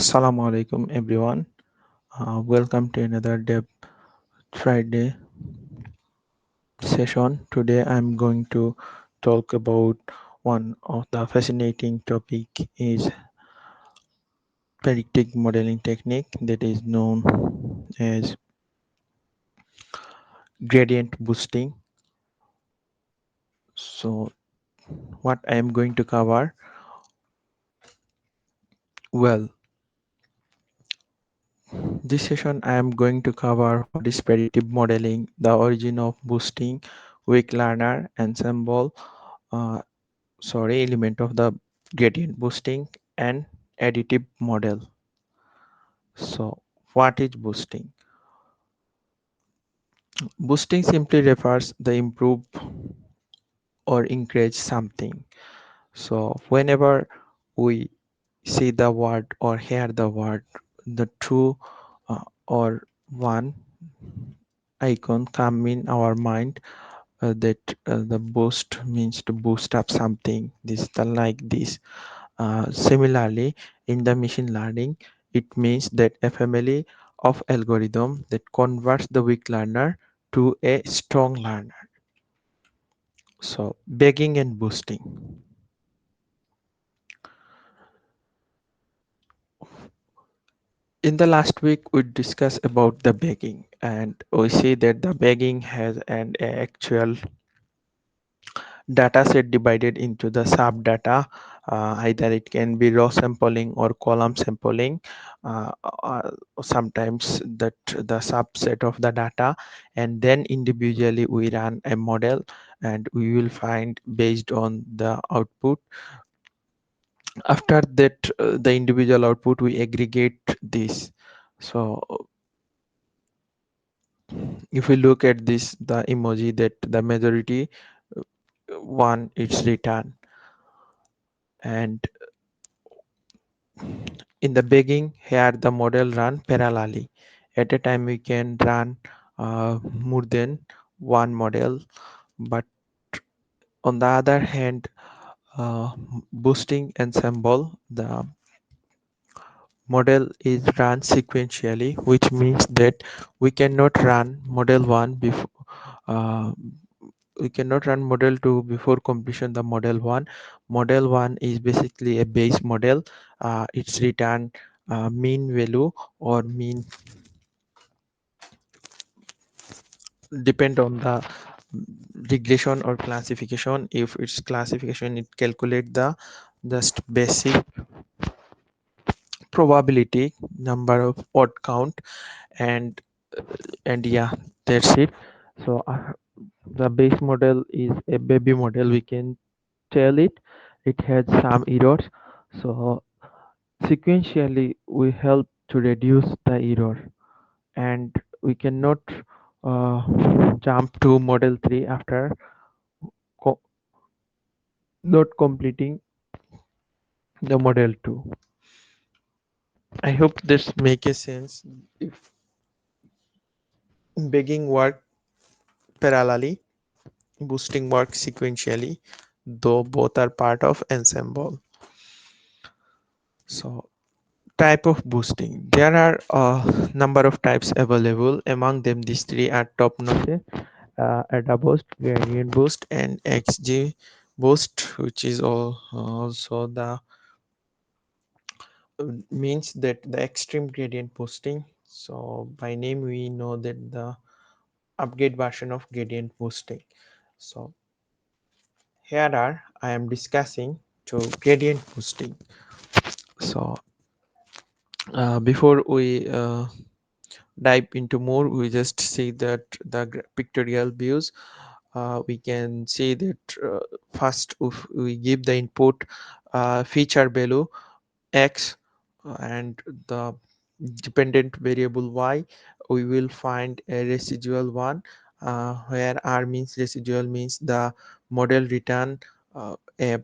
Assalamu alaikum everyone. Welcome to another Dev Friday session. Today I'm going to talk about one of the fascinating topic is predictive modeling technique that is known as gradient boosting. So what I am going to cover, well, this session I am going to cover what is predictive modeling, the origin of boosting, weak learner, ensemble, uh, element of the gradient boosting and additive model. So what is boosting? Boosting simply refers the improve or increase something. So whenever we see the word or hear the word, the two or one icon come in our mind, that the boost means to boost up something, this the like this. Similarly, in the machine learning, it means that a family of algorithm that converts the weak learner to a strong learner. So, bagging and boosting. In the last week, we discussed about the bagging, and we see that the bagging has an actual data set divided into the sub data. Either it can be row sampling or column sampling. Sometimes that the subset of the data, and then individually we run a model and we will find based on the output. After that, the individual output we aggregate this. So if we look at this, the emoji that the majority one it's written, and in the beginning, here the model run parallelly. At a time, we can run more than one model. But on the other hand, boosting ensemble, the model is run sequentially, which means that we cannot run model one before. Uh, we cannot run model 2 before completion the model 1. Model 1 is basically a base model. It's return mean value or mean, depend on the regression or classification. If it's classification, it calculate the just basic probability number of odd count, and yeah, that's it. So the base model is a baby model, we can tell it. It has some errors. So sequentially, we help to reduce the error, and we cannot uh, jump to model 3 after co- not completing the model 2. I hope this makes sense. If begging work parallelly, boosting work sequentially, though both are part of ensemble. So type of boosting, there are a number of types available. Among them, these three are top notch: ADA boost, gradient boost, and XG boost, which is also the means that the extreme gradient boosting. So by name we know that the upgrade version of gradient boosting. So here are I am discussing to gradient boosting. So before we dive into more, we just see that the pictorial views. We can see that first if we give the input feature value x, and the dependent variable y, we will find a residual one, where r means residual means the model return a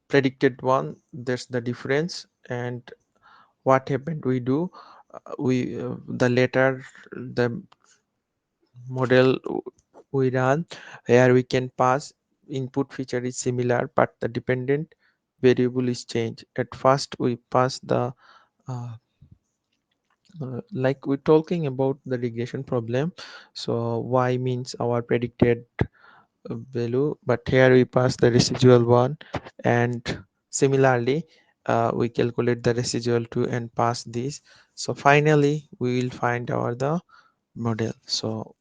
predicted one. That's the difference. And what happened, we do we the later the model we run, where we can pass input feature is similar but the dependent variable is changed. At first we pass the uh, like we're talking about the regression problem. So y means our predicted value, but here we pass the residual one, and similarly we calculate the residual 2 and pass this. So finally we will find our the model. So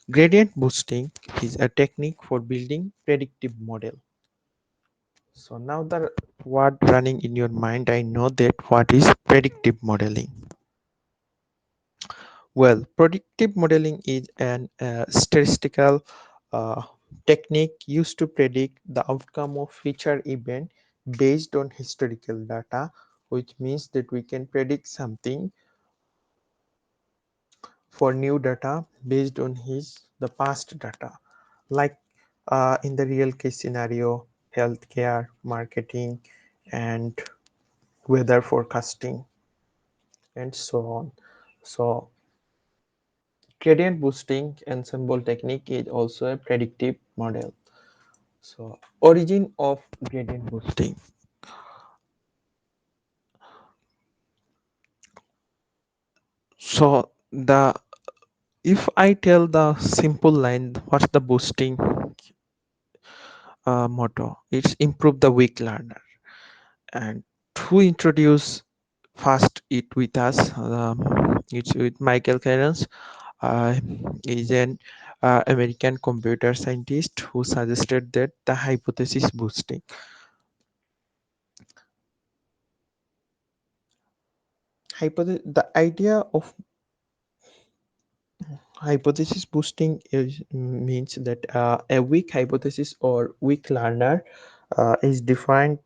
gradient boosting is a technique for building predictive model. So now the word running in your mind, I know that what is predictive modeling. Well, predictive modeling is an statistical uh, technique used to predict the outcome of future event based on historical data, which means that we can predict something for new data based on the past data, like in the real case scenario, healthcare, marketing, and weather forecasting, and so on. So gradient boosting ensemble technique is also a predictive model. So origin of gradient boosting. So the if I tell the simple line, what's the boosting motto? It's improve the weak learner. And who introduce first it with us? It's with Michael Cairns. Uh, is an American computer scientist who suggested that the hypothesis boosting. The idea of hypothesis boosting means that a weak hypothesis or weak learner is defined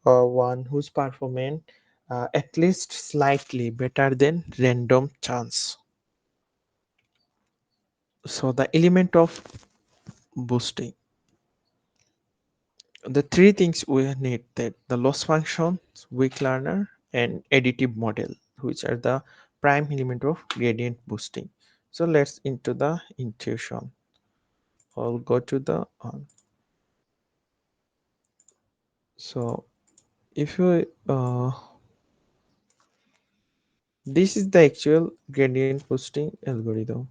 one whose performance at least slightly better than random chance. So the element of boosting, the three things we need, that the loss function, weak learner, and additive model, which are the prime element of gradient boosting. So let's into the intuition. I'll go to the so if you this is the actual gradient boosting algorithm.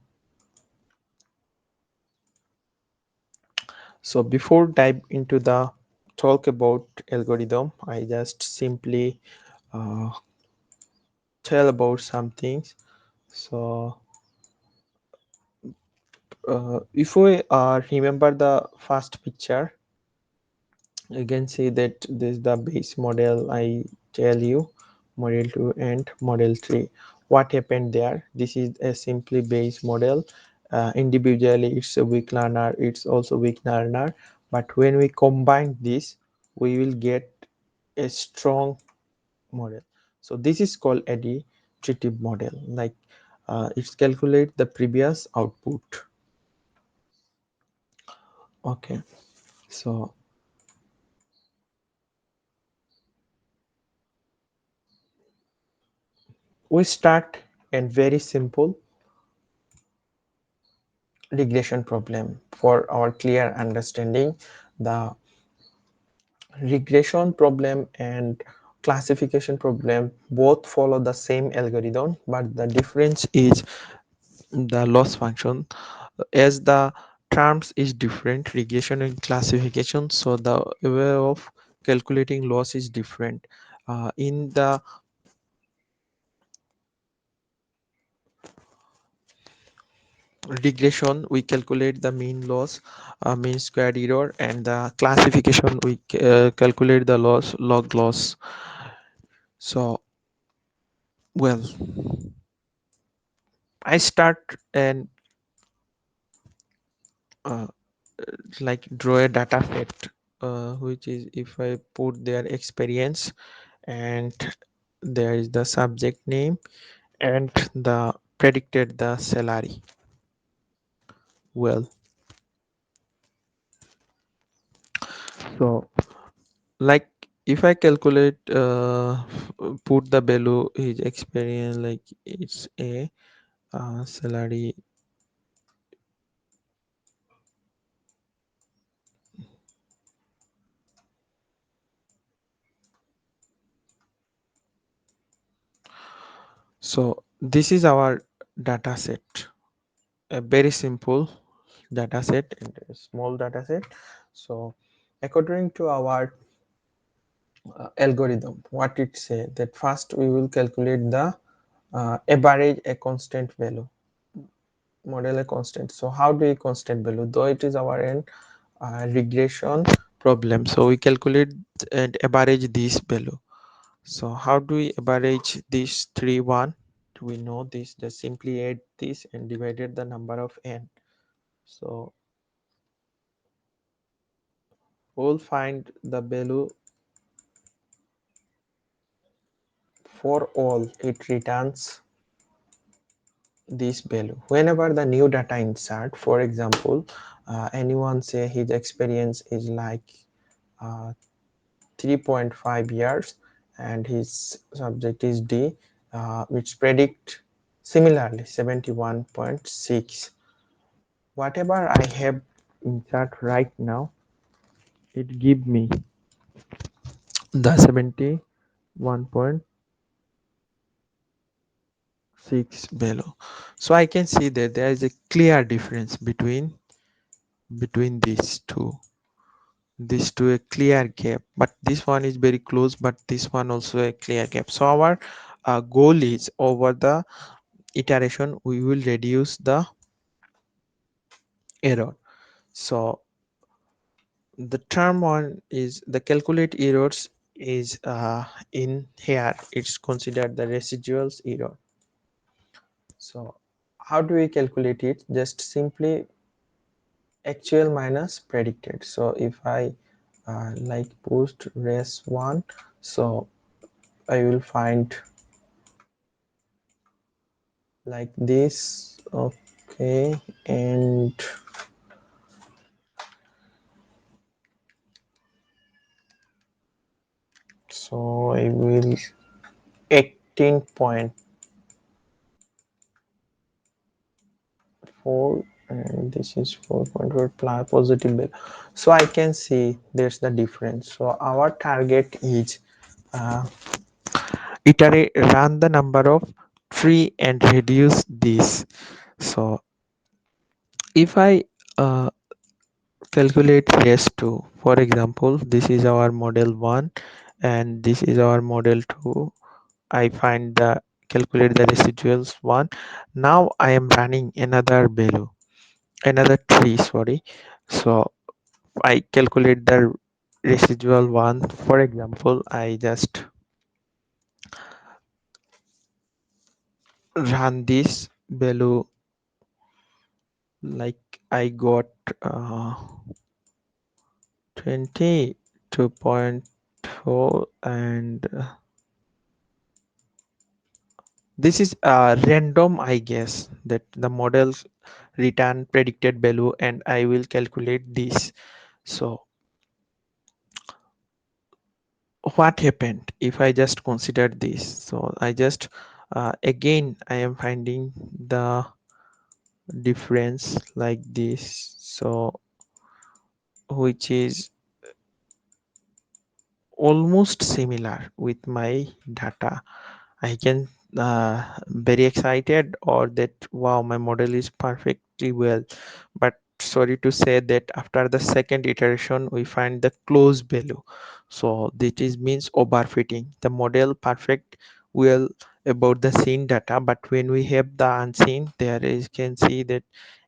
So before dive into the talk about algorithm, I just simply uh, tell about some things. So if we remember the first picture, you can see that this is the base model. I tell you model 2 and model 3. What happened there? This is a simply base model. Individually it's a weak learner, it's also weak learner, but when we combine this we will get a strong model. So this is called additive model. Like it's calculate the previous output. Okay, so we start and very simple regression problem for our clear understanding. The regression problem and classification problem both follow the same algorithm, but the difference is the loss function. As the terms is different, regression and classification, so the way of calculating loss is different. In the regression we calculate the mean loss, mean squared error, and the classification we calculate the loss, log loss. So well, I start and uh, like draw a data set, which is if I put their experience, and there is the subject name and the predicted the salary. Well, so like if I calculate put the value his experience, like it's a salary. So this is our data set, a very simple data set and a small data set. So according to our algorithm, what it say that first we will calculate the average a constant value, model a constant. So how do we constant value, though it is our end regression problem, so we calculate and average this value. So how do we average this 3 1? We know this, just simply add this and divided the number of n. So we'll find the value for all, it returns this value whenever the new data insert. For example, anyone say his experience is like uh, 3.5 years and his subject is D, which predict similarly 71.6. Whatever I have insert right now, it give me the 71.6 value. So I can see that there is a clear difference between these two, a clear gap, but this one is very close, but this one also a clear gap. So our goal is over the iteration we will reduce the error. So the term one is the calculate errors is in here, it's considered the residuals error. So how do we calculate it? Just simply actual minus predicted. So if I like post res 1, so I will find like this. Okay, and so I will 18.4, and this is 4.4 plus positive bill. So I can see there's the difference. So our target is uh, iterate, run the number of tree and reduce this. So if I calculate S2, for example, this is our model 1 and this is our model 2. I find the calculate the residuals 1. Now I am running another value, another 3, sorry. So I calculate the residual 1. For example, I just run this value, like I got uh, 22.4, and this is random, I guess, that the models return predicted value and I will calculate this. So what happened if I just consider this? So I just again I am finding the difference like this, so which is almost similar with my data. I can very excited or that wow, my model is perfectly well, but sorry to say that after the second iteration we find the close value. So that is means overfitting the model perfect well about the seen data, but when we have the unseen, there is can see that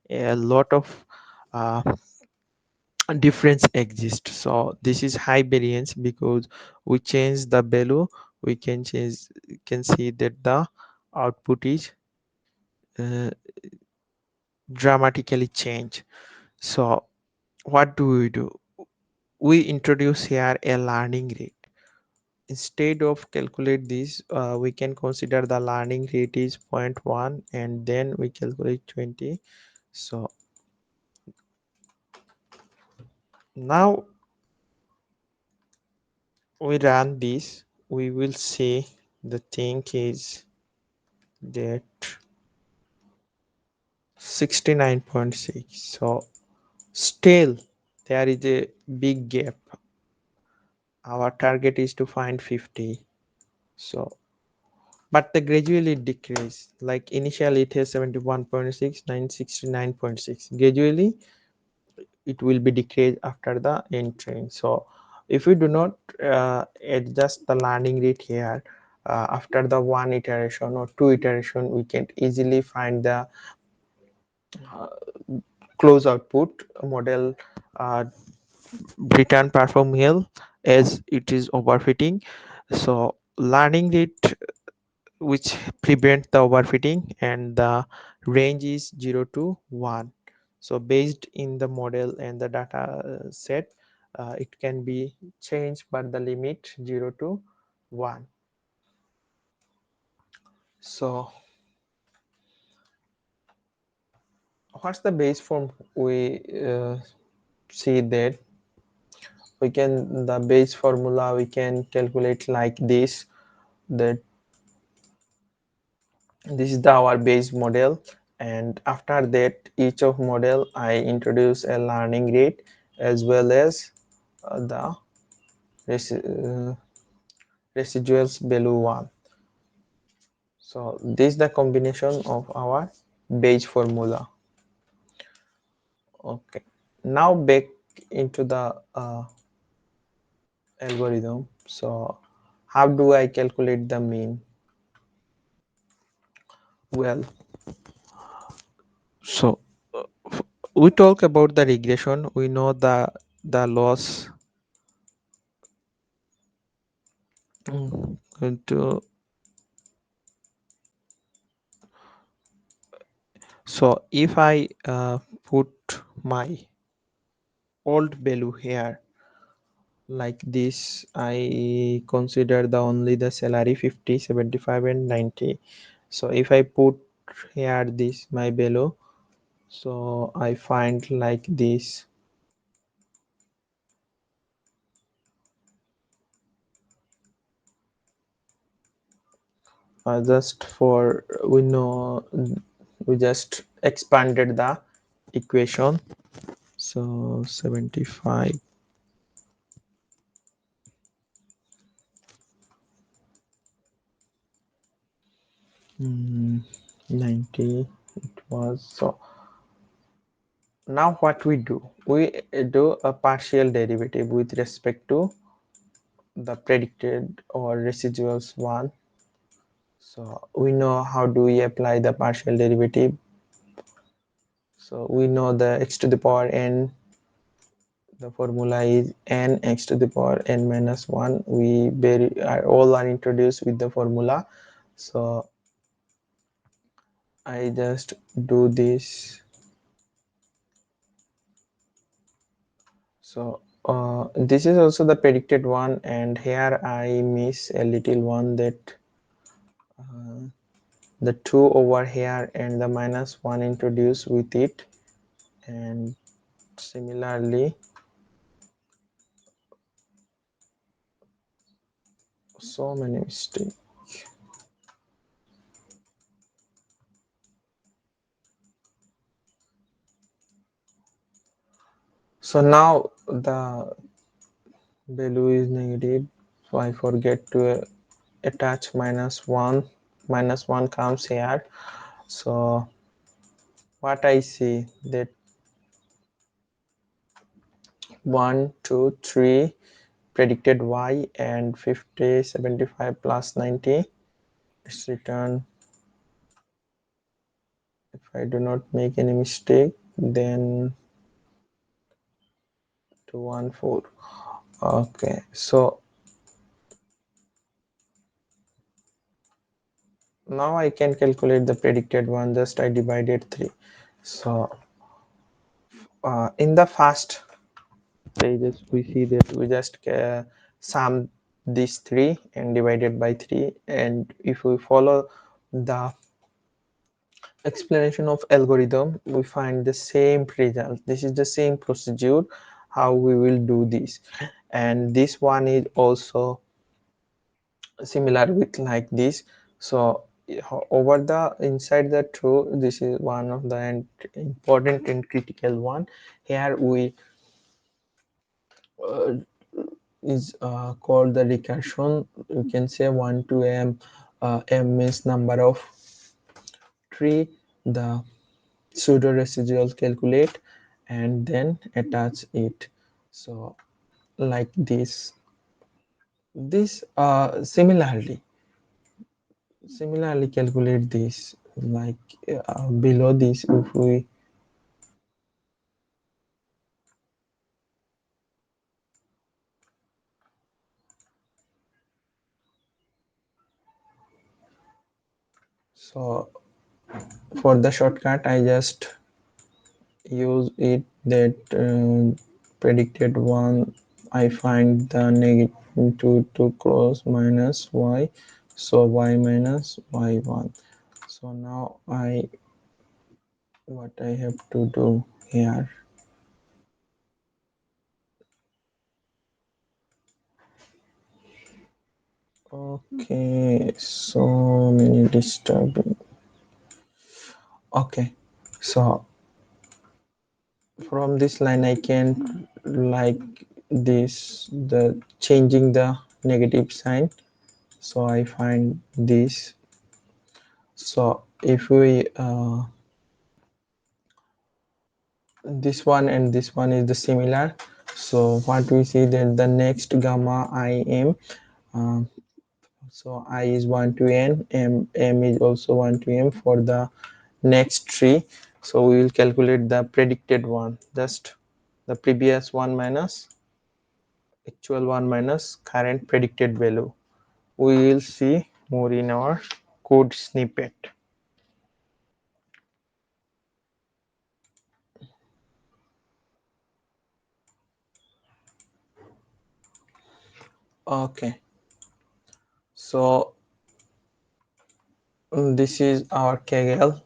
a lot of uh, difference exists. So this is high variance because we change the value, we can see that the output is uh, dramatically change. So what do? We introduce here a learning rate. Instead of calculate this, we can consider the learning rate is 0.1 and then we calculate 20. So now we run this, we will see the thing is that 69.6. So still there is a big gap. Our target is to find 50. So but they gradually decrease. Like initially it has 71.6, 969.6. Gradually it will be decreased after the entering. So if we do not adjust the learning rate here, after the one iteration or two iteration, we can easily find the uh, close output model uh, return perform well as it is overfitting. So learning rate which prevent the overfitting, and the range is 0 to 1. So based in the model and the data set, it can be changed, but the limit 0 to 1. So what's the base form? We see that we can, the base formula we can calculate like this, that this is the our base model, and after that each of model I introduce a learning rate as well as the residuals value 1. So this is the combination of our base formula. Okay, now back into the algorithm. So how do I calculate the mean? Well, so we talk about the regression. We know the loss into. So if I put my old value here like this, I consider the only the salary 50, 75 and 90. So if I put here this my value, so I find like this. Just for we know, we just expanded the equation. So 75, 90 it was. So now what we do, we do a partial derivative with respect to the predicted or residuals one. So we know how do we apply the partial derivative. So we know the x to the power n, the formula is n x to the power n minus 1. We all are introduced with the formula. So I just do this. So this is also the predicted one, and here I miss a little one, that uh, the 2 over here and the minus 1 introduced with it, and similarly so many mistakes. So now the value is negative, so I forget to attach minus 1. Minus 1 comes here. So what I see, that 1 2 3 predicted y and 50 75 plus 90, it's returned, if I do not make any mistake, then 214. Okay, so now I can calculate the predicted one, just I divided 3. So in the first pages we see that we just sum these 3 and divided by 3, and if we follow the explanation of algorithm, we find the same result. This is the same procedure how we will do this, and this one is also similar with like this. So over the inside the true, this is one of the important and critical one. Here we is called the recursion. You can say 1 to m M means number of tree, the pseudo residual calculate, and then attach it. So like this similarly calculate this, like below this, if we so for the shortcut I just use it that predicted one. I find the negative to cross minus y, so y minus y1. So now I what I have to do here. Okay, so many disturbing. Okay, so from this line I can like this, the changing the negative sign. So I find this. So if we this one and this one is the similar, so what we see that the next gamma I am, um, so I is 1 to n, m is also 1 to m for the next tree. So we will calculate the predicted one, just the previous one minus actual one minus current predicted value. We will see more in our code snippet. Okay, so this is our kaggle,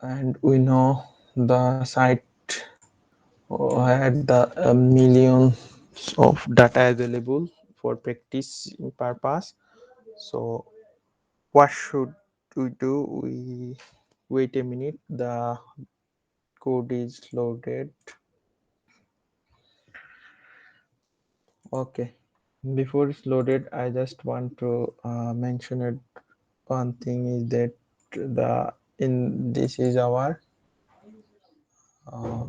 and we know the site had the millions of data available for practice purpose. So what should we do? We wait a minute, the code is loaded. Okay, before it's loaded I just want to mention it. One thing is that the in this is our uh,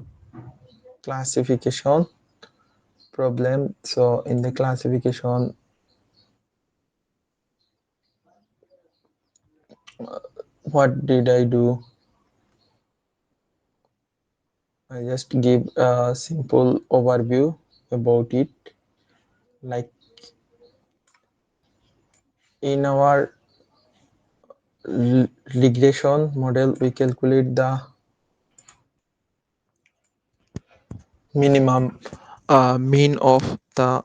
classification problem. So in the classification, what did I do? I just give a simple overview about it. Like in our regression model, we calculate the minimum mean of the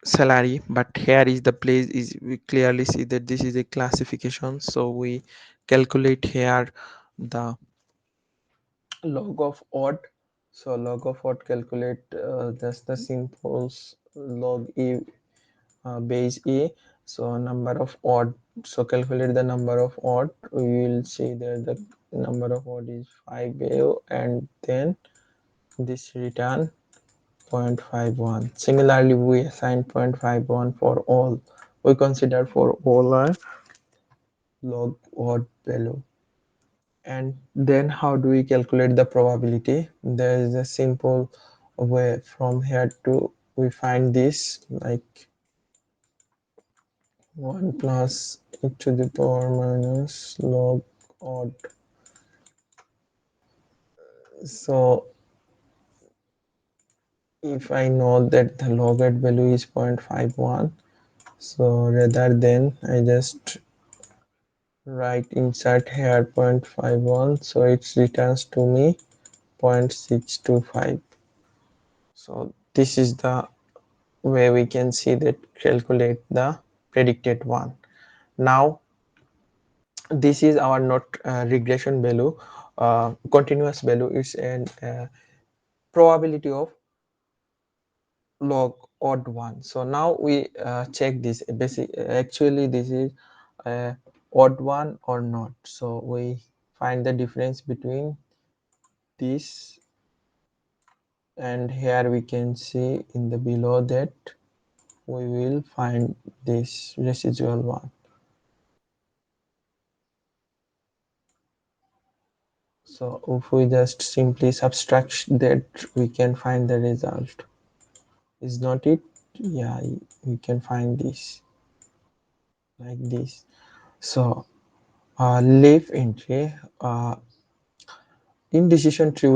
salary, but here is the place is we clearly see that this is a classification. So we calculate here the log of odd. So log of odd calculate just the simple log e base a. So number of odd, so calculate the number of odd. We will see that the number of odd is 5 and then this return 0.51. Similarly we assign 0.51 for all. We consider for all our log odd value. And then how do we calculate the probability? There is a simple way. From here to we find this, like 1 plus e to the power minus log odd. So if I know that the log odd value is 0.51, so rather than I just write insert here 0.51, so it returns to me 0.625. So this is the where we can see that calculate the predicted one. Now this is our not regression value, continuous value is an probability of log odd one. So now we check this basic, actually this is odd one or not. So we find the difference between this, and here we can see in the below that we will find this residual one. So if we just simply subtract that, we can find the result. Is not it? Yeah, we can find this like this. So leaf entry, in decision tree